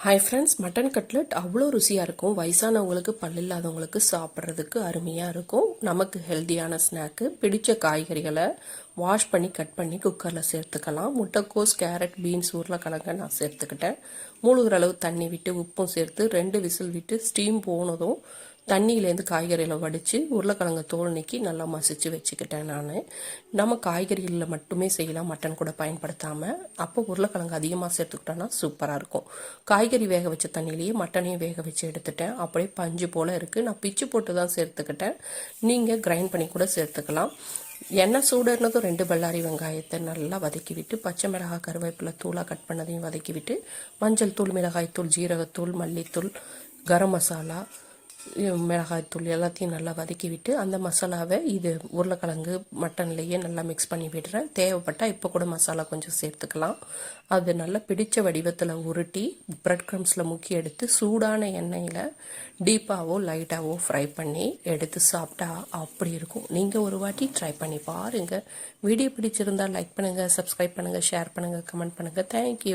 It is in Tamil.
ஹாய் ஃப்ரெண்ட்ஸ், மட்டன் கட்லெட் அவ்வளோ ருசியாக இருக்கும். வயசானவங்களுக்கு பல் இல்லாதவங்களுக்கு சாப்பிட்றதுக்கு அருமையாக இருக்கும். நமக்கு ஹெல்த்தியான ஸ்நாக்கு. பிடிச்ச காய்கறிகளை வாஷ் பண்ணி கட் பண்ணி குக்கரில் சேர்த்துக்கலாம். முட்டைக்கோஸ், கேரட், பீன்ஸ், உருளைக்கிழங்க நான் சேர்த்துக்கிட்டேன். மூழ்கிற அளவு தண்ணி விட்டு உப்பும் சேர்த்து 2 விசில் விட்டு ஸ்டீம் போனதும் தண்ணியிலேருந்து காய்கறியில் வடித்து உருளைக்கிழங்கு தோல் நீக்கி நல்லா மசிச்சு வச்சுக்கிட்டேன். நம்ம காய்கறிகளில் மட்டுமே செய்யலாம், மட்டன் கூட பயன்படுத்தாமல். அப்போ உருளைக்கிழங்கு அதிகமாக சேர்த்துக்கிட்டோன்னா சூப்பராக இருக்கும். காய்கறி வேக வச்ச தண்ணியிலேயே மட்டனையும் வேக வச்சு எடுத்துட்டேன். அப்படியே பஞ்சு போல் இருக்குது. நான் பிச்சு போட்டு தான் சேர்த்துக்கிட்டேன். நீங்கள் கிரைண்ட் பண்ணி கூட சேர்த்துக்கலாம். எண்ணெய் சூடுனதும் 2 பல்லாரி வெங்காயத்தை நல்லா வதக்கி விட்டு பச்சை மிளகாய், கருவேப்பிலை தூளாக கட் பண்ணதையும் வதக்கி விட்டு மஞ்சள் தூள், மிளகாய் தூள், ஜீரகத்தூள், மல்லித்தூள், கரம் மசாலா, மிளகாய்த்தூள் எல்லாத்தையும் நல்லா வதக்கி விட்டு அந்த மசாலாவை இது உருளைக்கிழங்கு மட்டன்லேயே நல்லா மிக்ஸ் பண்ணி விடுறேன். தேவைப்பட்டால் இப்போ கூட மசாலா கொஞ்சம் சேர்த்துக்கலாம். அது நல்லா பிடிச்ச வடிவத்தில் உருட்டி பிரெட் க்ரம்ஸில் முக்கி எடுத்து சூடான எண்ணெயில் டீப்பாவோ லைட்டாவோ ஃப்ரை பண்ணி எடுத்து சாப்பிட்டா அப்படி இருக்கும். நீங்கள் ஒரு வாட்டி ட்ரை பண்ணி பாருங்கள். வீடியோ பிடிச்சிருந்தால் லைக் பண்ணுங்கள், சப்ஸ்கிரைப் பண்ணுங்கள், ஷேர் பண்ணுங்கள், கமெண்ட் பண்ணுங்கள். தேங்க்யூ.